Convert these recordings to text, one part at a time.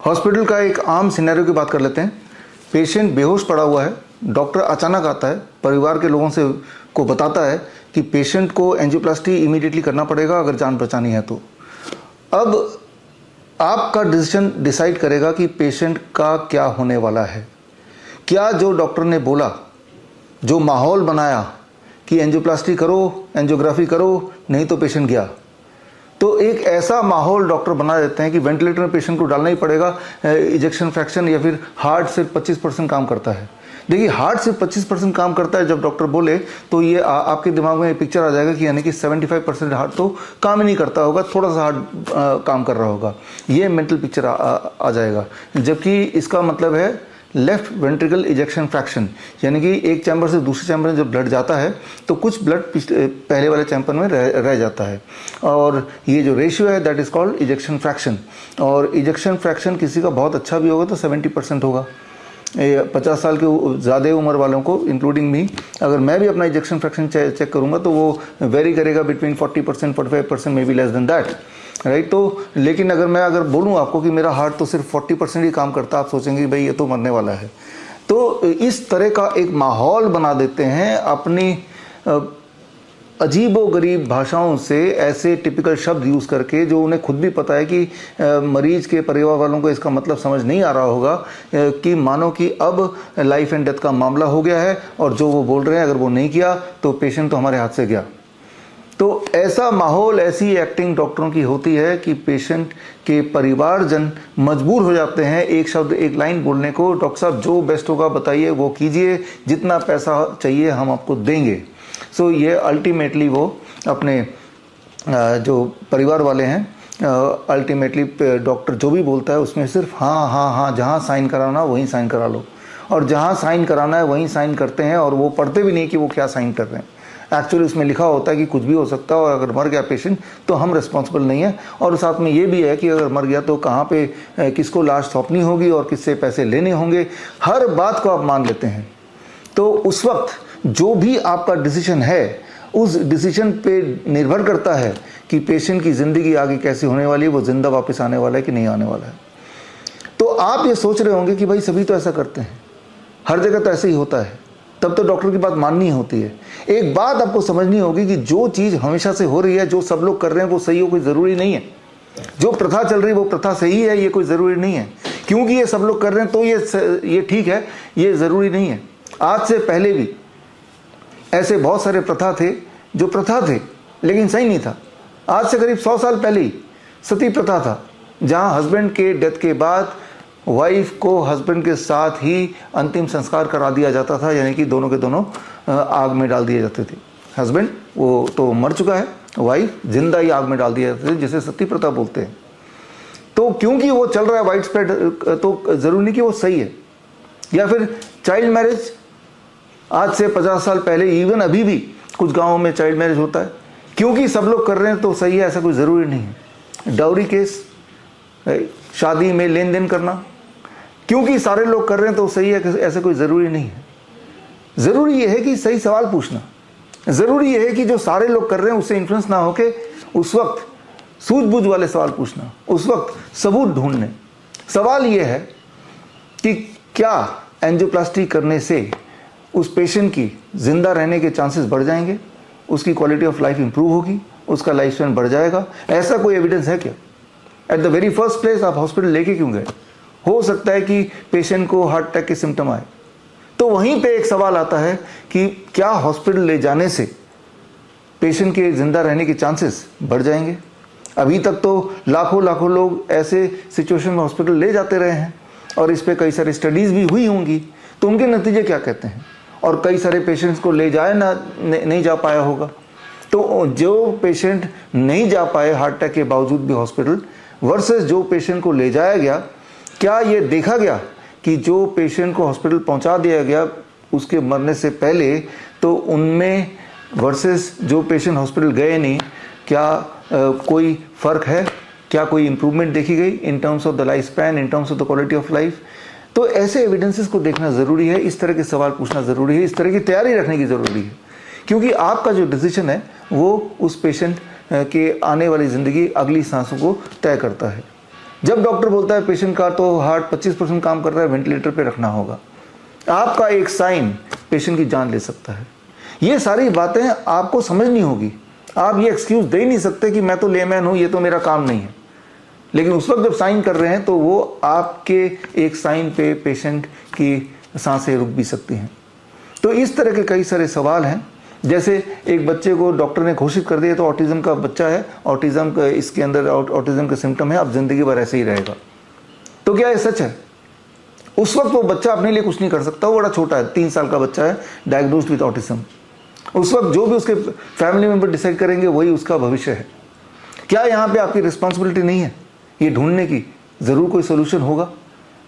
Hospital का एक आम सिनेरियो की बात कर लेते हैं। पेशेंट बेहोश पड़ा हुआ है, डॉक्टर अचानक आता है, परिवार के लोगों से को बताता है कि पेशेंट को एंजियोप्लास्टी इमीडिएटली करना पड़ेगा अगर जान बचानी है तो। अब आपका डिसीजन डिसाइड करेगा कि पेशेंट का क्या होने वाला है। क्या जो डॉक्टर ने बोला, जो माहौल बनाया कि एंजियोप्लास्टी करो, एंजियोग्राफी करो, नहीं तो पेशेंट गया, तो एक ऐसा माहौल डॉक्टर बना देते हैं कि वेंटिलेटर में पेशेंट को डालना ही पड़ेगा। इजेक्शन फ्रैक्शन या फिर हार्ट सिर्फ 25% काम करता है। देखिए, हार्ट सिर्फ 25% काम करता है जब डॉक्टर बोले, तो ये आपके दिमाग में पिक्चर आ जाएगा कि यानी कि 75% हार्ट तो काम ही नहीं करता होगा, थोड़ा सा हार्ट काम कर रहा होगा। ये मेंटल पिक्चर आ जाएगा। जबकि इसका मतलब है लेफ्ट वेंट्रिकल इजेक्शन फ्रैक्शन, यानी कि एक चैम्बर से दूसरे चैम्बर में जब ब्लड जाता है तो कुछ ब्लड पहले वाले चैम्बर में रह जाता है, और ये जो रेशियो है that is called ejection fraction. और इजेक्शन फ्रैक्शन किसी का बहुत अच्छा भी होगा तो 70% होगा। 50 साल के ज़्यादा उम्र वालों को इंक्लूडिंग मी, अगर मैं भी अपना इजेक्शन फ्रैक्शन चेक करूँगा तो वो वेरी करेगा between 40%, 45%, may be less than that, right. तो लेकिन अगर बोलूँ आपको कि मेरा हार्ट तो सिर्फ 40% ही काम करता है, आप सोचेंगे कि भाई ये तो मरने वाला है। तो इस तरह का एक माहौल बना देते हैं अपनी अजीबो गरीब भाषाओं से, ऐसे टिपिकल शब्द यूज़ करके जो उन्हें खुद भी पता है कि मरीज के परिवार वालों को इसका मतलब समझ नहीं आ रहा होगा, कि मानो कि अब लाइफ एंड डेथ का मामला हो गया है और जो वो बोल रहे हैं अगर वो नहीं किया तो पेशेंट तो हमारे हाथ से गया। तो ऐसा माहौल, ऐसी एक्टिंग डॉक्टरों की होती है कि पेशेंट के परिवारजन मजबूर हो जाते हैं एक शब्द, एक लाइन बोलने को, डॉक्टर साहब जो बेस्ट होगा बताइए, वो कीजिए, जितना पैसा चाहिए हम आपको देंगे। सो ये अल्टीमेटली वो अपने जो परिवार वाले हैं, अल्टीमेटली डॉक्टर जो भी बोलता है उसमें सिर्फ हाँ हाँ हाँ, जहाँ साइन कराना वहीं साइन करा लो, और जहाँ साइन कराना है वहीं साइन करते हैं, और वो पढ़ते भी नहीं कि वो क्या साइन कर रहे हैं। एक्चुअली उसमें लिखा होता है कि कुछ भी हो सकता है, और अगर मर गया पेशेंट तो हम रिस्पॉन्सिबल नहीं है, और साथ में ये भी है कि अगर मर गया तो कहाँ पे किसको लाश सौंपनी होगी और किससे पैसे लेने होंगे, हर बात को आप मान लेते हैं। तो उस वक्त जो भी आपका डिसीजन है, उस डिसीजन पे निर्भर करता है कि पेशेंट की ज़िंदगी आगे कैसे होने वाली है, वो जिंदा वापस आने वाला है कि नहीं आने वाला है। तो आप ये सोच रहे होंगे कि भाई सभी तो ऐसा करते हैं, हर जगह तो ऐसे ही होता है, तब तो डॉक्टर की बात माननी होती है। एक बात आपको समझनी होगी कि जो चीज़ हमेशा से हो रही है, जो सब लोग कर रहे हैं वो सही हो, कोई ज़रूरी नहीं है। जो प्रथा चल रही है वो प्रथा सही है, ये कोई ज़रूरी नहीं है। क्योंकि ये सब लोग कर रहे हैं तो ये ठीक है, ये ज़रूरी नहीं है। आज से पहले भी ऐसे बहुत सारे प्रथा थे जो प्रथा थे लेकिन सही नहीं था। आज से करीब 100 साल पहले ही सती प्रथा था, जहाँ हस्बैंड के डेथ के बाद वाइफ को हस्बैंड के साथ ही अंतिम संस्कार करा दिया जाता था, यानी कि दोनों के दोनों आग में डाल दिए जाते थे। हस्बैंड वो तो मर चुका है, वाइफ जिंदा ही आग में डाल दिया जाते थे, जिसे सती प्रथा बोलते हैं। तो क्योंकि वो चल रहा है वाइड स्प्रेड, तो ज़रूरी नहीं कि वो सही है। या फिर चाइल्ड मैरिज, आज से 50 साल पहले, इवन अभी भी कुछ गाँवों में चाइल्ड मैरिज होता है, क्योंकि सब लोग कर रहे हैं तो सही है, ऐसा कोई ज़रूरी नहीं है। डाउरी केस, शादी में लेन देन करना, क्योंकि सारे लोग कर रहे हैं तो सही है, ऐसा कोई ज़रूरी नहीं है। ज़रूरी यह है कि सही सवाल पूछना, ज़रूरी यह है कि जो सारे लोग कर रहे हैं उससे इन्फ्लुएंस ना होके उस वक्त सूझबूझ वाले सवाल पूछना, उस वक्त सबूत ढूंढने। सवाल यह है कि क्या एंजियोप्लास्टी करने से उस पेशेंट की जिंदा रहने के चांसेस बढ़ जाएंगे, उसकी क्वालिटी ऑफ लाइफ इंप्रूव होगी, उसका लाइफ स्पैन बढ़ जाएगा? ऐसा कोई एविडेंस है क्या? At the very first place आप हॉस्पिटल लेके क्यों गए? हो सकता है कि पेशेंट को हार्ट अटैक के सिम्टम आए, तो वहीं पे एक सवाल आता है कि क्या हॉस्पिटल ले जाने से पेशेंट के जिंदा रहने के चांसेस बढ़ जाएंगे? अभी तक तो लाखों लाखों लोग ऐसे सिचुएशन में हॉस्पिटल ले जाते रहे हैं, और इस पे कई सारी स्टडीज़ भी हुई होंगी, तो उनके नतीजे क्या कहते हैं? और कई सारे पेशेंट्स को ले जाए नहीं जा पाया होगा। तो जो पेशेंट नहीं जा पाए हार्ट अटैक के बावजूद भी हॉस्पिटल, वर्सेस जो पेशेंट को ले जाया गया, क्या ये देखा गया कि जो पेशेंट को हॉस्पिटल पहुंचा दिया गया उसके मरने से पहले, तो उनमें वर्सेस जो पेशेंट हॉस्पिटल गए नहीं, क्या कोई फ़र्क है? क्या कोई इम्प्रूवमेंट देखी गई in terms of the life span, in terms of the quality of life? तो ऐसे एविडेंसेस को देखना ज़रूरी है, इस तरह के सवाल पूछना ज़रूरी है, इस तरह की तैयारी रखने की ज़रूरी है, क्योंकि आपका जो डिसीजन है वो उस पेशेंट के आने वाली ज़िंदगी, अगली सांसों को तय करता है। जब डॉक्टर बोलता है पेशेंट का तो हार्ट 25% काम कर रहा है, वेंटिलेटर पे रखना होगा, आपका एक साइन पेशेंट की जान ले सकता है। ये सारी बातें आपको समझनी होगी। आप ये एक्सक्यूज दे ही नहीं सकते कि मैं तो लेमैन हूं, ये तो मेरा काम नहीं है। लेकिन उस वक्त जब साइन कर रहे हैं तो वो आपके एक साइन पे पेशेंट की सांसें रुक भी सकती हैं। तो इस तरह के कई सारे सवाल हैं। जैसे एक बच्चे को डॉक्टर ने घोषित कर दिया तो ऑटिज्म का बच्चा है, ऑटिज्म का इसके अंदर ऑटिज्म का सिम्टम है, अब जिंदगी भर ऐसे ही रहेगा। तो क्या ये सच है? उस वक्त वो बच्चा अपने लिए कुछ नहीं कर सकता, वो बड़ा छोटा है, 3 साल का बच्चा है, डायग्नोस्ड विद ऑटिज्म। उस वक्त जो भी उसके फैमिली मेंबर डिसाइड करेंगे वही उसका भविष्य है। क्या यहाँ पे आपकी रिस्पॉन्सिबिलिटी नहीं है ये ढूंढने की जरूर कोई सोल्यूशन होगा?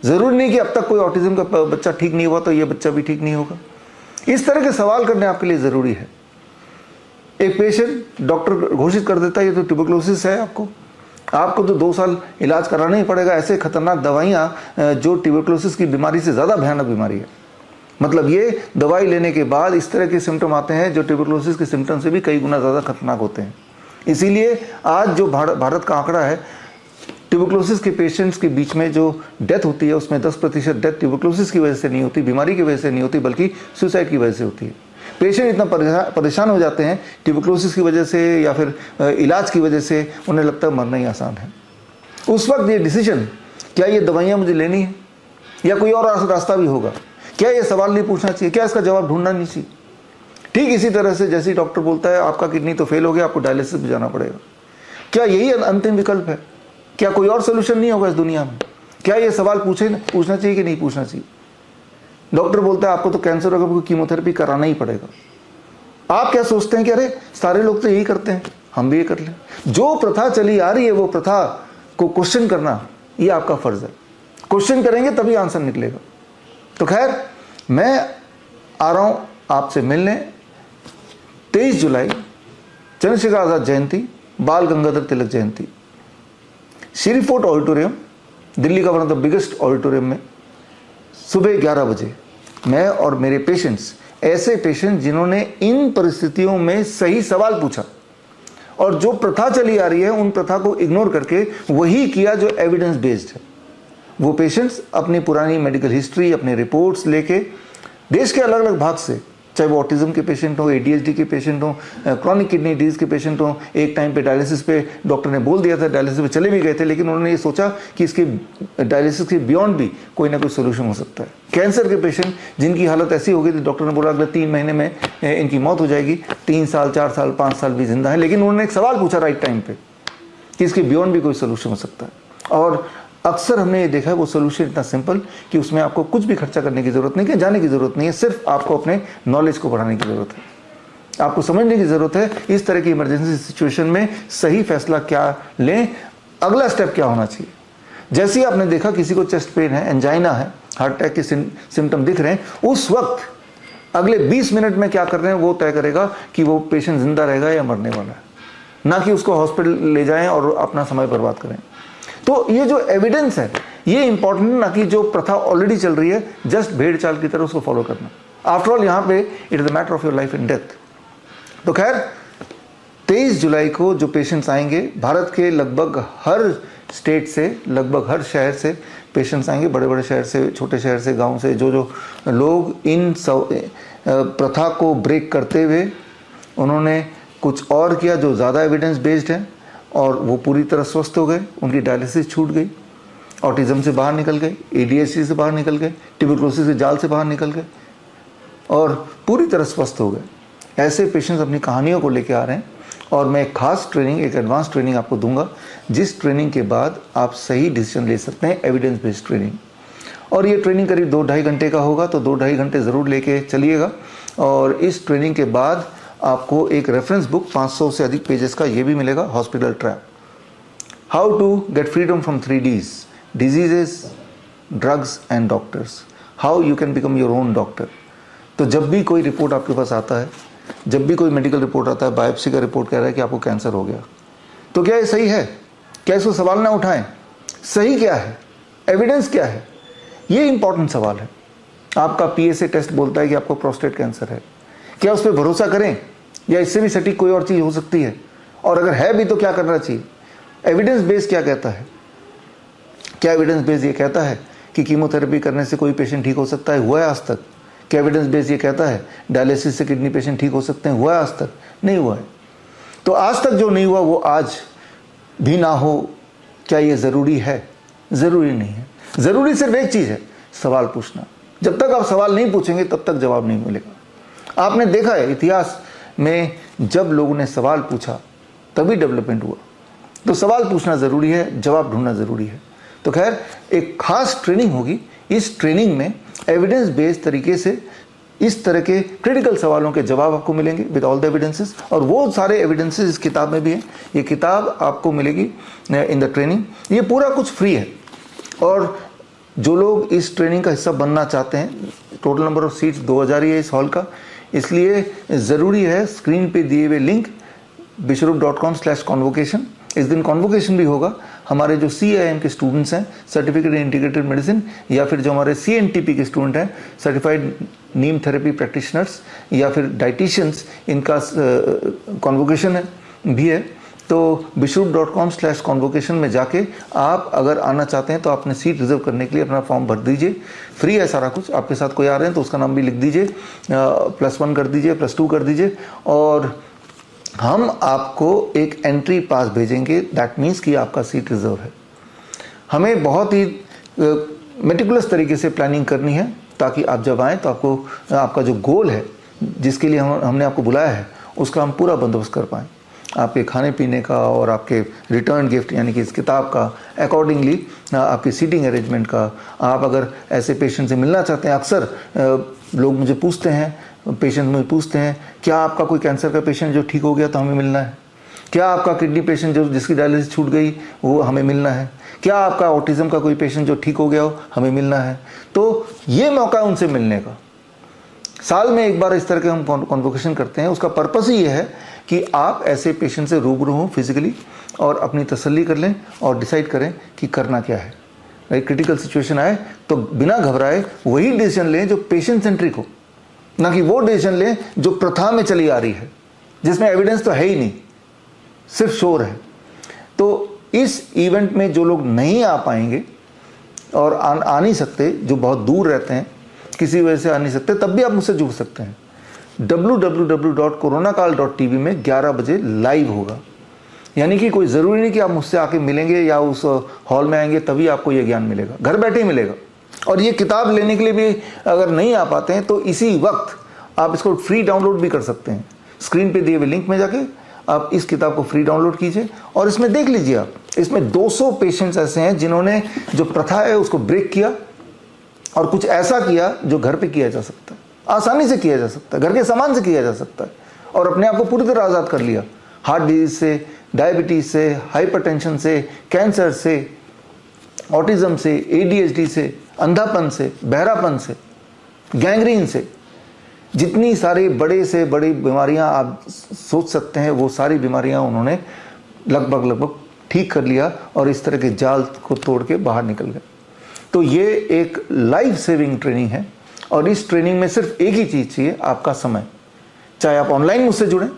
जरूर नहीं कि अब तक कोई ऑटिज्म का बच्चा ठीक नहीं हुआ तो ये बच्चा भी ठीक नहीं होगा। इस तरह के सवाल करने आपके लिए जरूरी है। एक पेशेंट डॉक्टर घोषित कर देता है ये तो ट्यूबरकुलोसिस है, आपको तो 2 साल इलाज कराना ही पड़ेगा। ऐसे खतरनाक दवाइयाँ जो ट्यूबरकुलोसिस की बीमारी से ज़्यादा भयानक बीमारी है, मतलब ये दवाई लेने के बाद इस तरह के सिम्टम आते हैं जो ट्यूबरकुलोसिस के सिम्टम से भी कई गुना ज़्यादा खतरनाक होते हैं। इसीलिए आज जो भारत का आंकड़ा है, ट्यूबरकुलोसिस के पेशेंट्स के बीच में जो डेथ होती है उसमें 10% डेथ ट्यूबरकुलोसिस की वजह से नहीं होती, बीमारी की वजह से नहीं होती, बल्कि सुसाइड की वजह से होती है। पेशेंट इतना परेशान हो जाते हैं ट्यूबरकुलोसिस की वजह से या फिर इलाज की वजह से, उन्हें लगता है मरना ही आसान है। उस वक्त ये डिसीजन, क्या ये दवाइयाँ मुझे लेनी है या कोई और रास्ता भी होगा, क्या ये सवाल नहीं पूछना चाहिए, क्या इसका जवाब ढूंढना नहीं चाहिए? ठीक इसी तरह से जैसे डॉक्टर बोलता है आपका किडनी तो फेल हो गया, आपको डायलिसिस पे जाना पड़ेगा, क्या यही अंतिम विकल्प है? क्या कोई और सोल्यूशन नहीं होगा इस दुनिया में? क्या ये सवाल पूछना चाहिए कि नहीं पूछना चाहिए? डॉक्टर बोलता है आपको तो कैंसर होगा, आपको कीमोथेरेपी कराना ही पड़ेगा। आप क्या सोचते हैं कि अरे सारे लोग तो यही करते हैं, हम भी ये कर लें? जो प्रथा चली आ रही है वो प्रथा को क्वेश्चन करना ये आपका फर्ज है। क्वेश्चन करेंगे तभी आंसर निकलेगा। तो खैर, मैं आ रहा हूं आपसे मिलने 23 जुलाई चंद्रशेखर आजाद जयंती, बाल गंगाधर तिलक जयंती, श्री फोर्ट ऑडिटोरियम, दिल्ली का one of the biggest auditorium में सुबह 11 बजे मैं और मेरे पेशेंट्स, ऐसे पेशेंट जिन्होंने इन परिस्थितियों में सही सवाल पूछा और जो प्रथा चली आ रही है उन प्रथा को इग्नोर करके वही किया जो एविडेंस बेस्ड है, वो पेशेंट्स अपनी पुरानी मेडिकल हिस्ट्री, अपने रिपोर्ट्स लेके देश के अलग अलग भाग से, चाहे वो ऑटिज्म के पेशेंट हो, ADHD के पेशेंट हो, क्रॉनिक किडनी डिजीज के पेशेंट हो, एक टाइम पे डायलिसिस पे डॉक्टर ने बोल दिया था, डायलिसिस पे चले भी गए थे, लेकिन उन्होंने ये सोचा कि इसके डायलिसिस के बियॉन्ड भी कोई ना कोई सोल्यूशन हो सकता है। कैंसर के पेशेंट जिनकी हालत ऐसी हो गई थी, डॉक्टर ने बोला अगले 3 महीने में इनकी मौत हो जाएगी, 3 साल 4 साल 5 साल भी जिंदा है, लेकिन उन्होंने एक सवाल पूछा राइट टाइम पे कि इसके बियॉन्ड भी कोई सोल्यूशन हो सकता है। और अक्सर हमने ये देखा है वो सोल्यूशन इतना सिंपल कि उसमें आपको कुछ भी खर्चा करने की जरूरत नहीं है, जाने की जरूरत नहीं है, सिर्फ आपको अपने नॉलेज को बढ़ाने की जरूरत है, आपको समझने की जरूरत है इस तरह की इमरजेंसी सिचुएशन में सही फैसला क्या लें, अगला स्टेप क्या होना चाहिए। जैसे ही आपने देखा किसी को चेस्ट पेन है, एंजाइना है, हार्ट अटैक के सिम्टम दिख रहे हैं, उस वक्त अगले 20 मिनट में क्या कर रहे हैं वो तय करेगा कि वो पेशेंट जिंदा रहेगा या मरने वाला है, ना कि उसको हॉस्पिटल ले जाएं और अपना समय बर्बाद करें। तो ये जो एविडेंस है ये इंपॉर्टेंट, ना कि जो प्रथा ऑलरेडी चल रही है जस्ट भेड़ चाल की तरह उसको फॉलो करना। आफ्टर ऑल यहाँ पे it is the matter of your life and death. तो खैर 23 जुलाई को जो पेशेंट्स आएंगे, भारत के लगभग हर स्टेट से, लगभग हर शहर से पेशेंट्स आएंगे, बड़े बड़े शहर से, छोटे शहर से, गांव से, जो जो लोग इन प्रथा को ब्रेक करते हुए उन्होंने कुछ और किया जो ज़्यादा एविडेंस बेस्ड है और वो पूरी तरह स्वस्थ हो गए, उनकी डायलिसिस छूट गई, ऑटिज्म से बाहर निकल गए, ADHD से बाहर निकल गए, ट्यूबरकुलोसिस के जाल से बाहर निकल गए और पूरी तरह स्वस्थ हो गए। ऐसे पेशेंट्स अपनी कहानियों को लेके आ रहे हैं और मैं एक खास ट्रेनिंग, एक एडवांस ट्रेनिंग आपको दूंगा, जिस ट्रेनिंग के बाद आप सही डिसीजन ले सकते हैं, एविडेंस बेस्ड ट्रेनिंग। और ये ट्रेनिंग करीब 2-2.5 घंटे का होगा, तो 2-2.5 घंटे ज़रूर लेके चलिएगा। और इस ट्रेनिंग के बाद आपको एक रेफरेंस बुक 500 से अधिक पेजेस का ये भी मिलेगा, hospital trap, how to get freedom from 3Ds, diseases, drugs and doctors, how you can become your own doctor. तो जब भी कोई रिपोर्ट आपके पास आता है, जब भी कोई मेडिकल रिपोर्ट आता है, बायोप्सी का रिपोर्ट कह रहा है कि आपको कैंसर हो गया, तो क्या ये सही है? क्या इसको सवाल ना उठाएं? सही क्या है, एविडेंस क्या है, ये इंपॉर्टेंट सवाल है। आपका PSA टेस्ट बोलता है कि आपको प्रोस्टेट कैंसर है, क्या उस पर भरोसा करें या इससे भी सटीक कोई और चीज़ हो सकती है? और अगर है भी तो क्या करना चाहिए? एविडेंस बेस क्या कहता है? क्या एविडेंस बेस ये कहता है कि कीमोथेरेपी करने से कोई पेशेंट ठीक हो सकता है? हुआ है आज तक? क्या एविडेंस बेस ये कहता है डायलिसिस से किडनी पेशेंट ठीक हो सकते हैं? हुआ है आज तक? नहीं हुआ है। तो आज तक जो नहीं हुआ वो आज भी ना हो, क्या ये ज़रूरी है? ज़रूरी नहीं है। ज़रूरी सिर्फ एक चीज़ है, सवाल पूछना। जब तक आप सवाल नहीं पूछेंगे तब तक जवाब नहीं मिलेगा। आपने देखा है इतिहास में जब लोगों ने सवाल पूछा तभी डेवलपमेंट हुआ। तो सवाल पूछना ज़रूरी है, जवाब ढूंढना ज़रूरी है। तो खैर एक खास ट्रेनिंग होगी। इस ट्रेनिंग में एविडेंस बेस्ड तरीके से इस तरह के क्रिटिकल सवालों के जवाब आपको मिलेंगे विद ऑल द एविडेंसेस, और वो सारे एविडेंसेस इस किताब में भी हैं। ये किताब आपको मिलेगी इन द ट्रेनिंग। ये पूरा कुछ फ्री है, और जो लोग इस ट्रेनिंग का हिस्सा बनना चाहते हैं, टोटल नंबर ऑफ सीट्स 2000 ही है इस हॉल का, इसलिए ज़रूरी है स्क्रीन पे दिए हुए लिंक bishrup.com/convocation, इस दिन कॉन्वोकेशन भी होगा। हमारे जो CIM के स्टूडेंट्स हैं, सर्टिफिकेट इन इंटीग्रेटेड मेडिसिन, या फिर जो हमारे CNTP के स्टूडेंट हैं, सर्टिफाइड नीम थेरेपी प्रैक्टिशनर्स, या फिर डाइटिशियंस, इनका कॉन्वोकेशन है भी है। तो bishrup.com/convocation में जाके आप अगर आना चाहते हैं तो अपने सीट रिजर्व करने के लिए अपना फॉर्म भर दीजिए। फ्री है सारा कुछ। आपके साथ कोई आ रहे हैं तो उसका नाम भी लिख दीजिए, +1 कर दीजिए, +2 कर दीजिए, और हम आपको एक एंट्री पास भेजेंगे। दैट मीन्स कि आपका सीट रिजर्व है। हमें बहुत ही मेटिकुलस तरीके से प्लानिंग करनी है ताकि आप जब आएँ तो आपको आपका जो गोल है जिसके लिए हमने आपको बुलाया है उसका हम पूरा बंदोबस्त कर पाएँ। आपके खाने पीने का और आपके रिटर्न गिफ्ट यानी कि इस किताब का अकॉर्डिंगली आपकी सीटिंग अरेंजमेंट का। आप अगर ऐसे पेशेंट से मिलना चाहते हैं, अक्सर लोग मुझे पूछते हैं, पेशेंट मुझे पूछते हैं, क्या आपका कोई कैंसर का पेशेंट जो ठीक हो गया तो हमें मिलना है? क्या आपका किडनी पेशेंट जो जिसकी डायलिसिस छूट गई वो हमें मिलना है? क्या आपका ऑटिज्म का कोई पेशेंट जो ठीक हो गया हो हमें मिलना है? तो ये मौका है उनसे मिलने का। साल में एक बार इस तरह के हम कॉन्वोकेशन करते हैं। उसका पर्पस ही ये है कि आप ऐसे पेशेंट से रूबरू हों फिजिकली और अपनी तसल्ली कर लें और डिसाइड करें कि करना क्या है। राइट, क्रिटिकल सिचुएशन आए तो बिना घबराए वही डिसीजन लें जो पेशेंट सेंट्रिक हो, ना कि वो डिसीजन लें जो प्रथा में चली आ रही है, जिसमें एविडेंस तो है ही नहीं, सिर्फ शोर है। तो इस इवेंट में जो लोग नहीं आ पाएंगे और आ नहीं सकते, जो बहुत दूर रहते हैं, किसी वजह से आ नहीं सकते, तब भी आप मुझसे जुड़ सकते हैं। www.coronakal.tv में 11 बजे लाइव होगा। यानी कि कोई ज़रूरी नहीं कि आप मुझसे आके मिलेंगे या उस हॉल में आएंगे तभी आपको ये ज्ञान मिलेगा, घर बैठे ही मिलेगा। और ये किताब लेने के लिए भी अगर नहीं आ पाते हैं तो इसी वक्त आप इसको फ्री डाउनलोड भी कर सकते हैं। स्क्रीन पे दिए हुए लिंक में जाके आप इस किताब को फ्री डाउनलोड कीजिए और इसमें देख लीजिए आप, इसमें 200 पेशेंट्स ऐसे हैं जिन्होंने जो प्रथा है उसको ब्रेक किया और कुछ ऐसा किया जो घर पे किया जा सकता है, आसानी से किया जा सकता है, घर के सामान से किया जा सकता है, और अपने आप को पूरी तरह आज़ाद कर लिया। हार्ट डिजीज से, डायबिटीज से, हाइपरटेंशन से, कैंसर से, ऑटिज्म से, ADHD से, अंधापन से, बहरापन से, गैंग्रीन से, जितनी सारी बड़े से बड़ी बीमारियां आप सोच सकते हैं वो सारी बीमारियां उन्होंने लगभग ठीक कर लिया और इस तरह के जाल को तोड़ के बाहर निकल गए। तो ये एक लाइफ सेविंग ट्रेनिंग है और इस ट्रेनिंग में सिर्फ एक ही चीज़ चाहिए, आपका समय। चाहे आप ऑनलाइन मुझसे जुड़ें,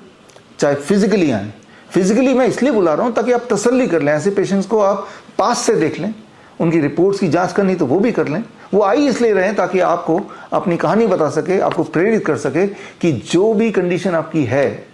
चाहे फिजिकली आएँ। फिजिकली मैं इसलिए बुला रहा हूँ ताकि आप तसल्ली कर लें, ऐसे पेशेंट्स को आप पास से देख लें, उनकी रिपोर्ट्स की जांच करनी तो वो भी कर लें। वो आई इसलिए रहे ताकि आपको अपनी कहानी बता सके, आपको प्रेरित कर सके कि जो भी कंडीशन आपकी है,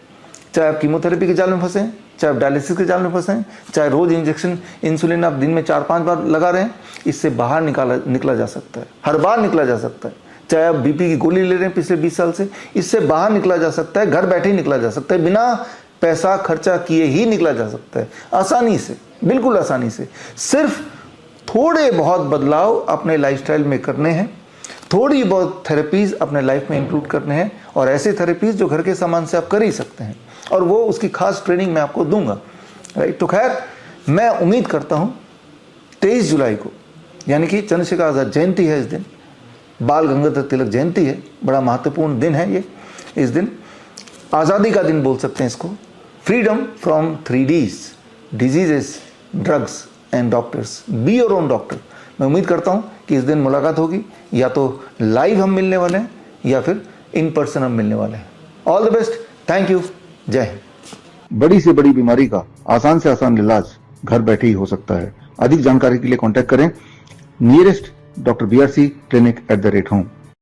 चाहे आप कीमोथेरेपी के जाल में फंसे हैं, चाहे आप डायलिसिस के जाल में फंसे हैं, चाहे रोज इंजेक्शन इंसुलिन आप दिन में 4-5 बार लगा रहे हैं, इससे बाहर निकला जा सकता है, हर बार निकला जा सकता है। चाहे आप BP की गोली ले रहे हैं पिछले 20 साल से, इससे बाहर निकला जा सकता है, घर बैठे ही निकला जा सकता है, बिना पैसा खर्चा किए ही निकला जा सकता है, आसानी से, बिल्कुल आसानी से। सिर्फ थोड़े बहुत बदलाव अपने लाइफस्टाइल में करने हैं, थोड़ी बहुत थेरेपीज अपने लाइफ में इंक्लूड करने हैं, और ऐसे थेरेपीज जो घर के सामान से आप कर ही सकते हैं, और वो उसकी खास ट्रेनिंग मैं आपको दूंगा। राइट, तो खैर मैं उम्मीद करता हूँ 23 जुलाई को, यानी कि चंद्रशेखर आज़ाद जयंती है, इस दिन बाल गंगाधर तिलक जयंती है, बड़ा महत्वपूर्ण दिन है ये। इस दिन आज़ादी का दिन बोल सकते हैं इसको, freedom from 3Ds, diseases, drugs and doctors, be your own doctor. मैं उम्मीद करता हूँ कि इस दिन मुलाकात होगी, या तो लाइव हम मिलने वाले हैं या फिर इन पर्सन हम मिलने वाले हैं। All the best, thank you, जय हिंद। बड़ी से बड़ी बीमारी का आसान से आसान इलाज घर बैठे ही हो सकता है। अधिक जानकारी के लिए कॉन्टैक्ट करें नियरेस्ट डॉक्टर BRC clinic@home।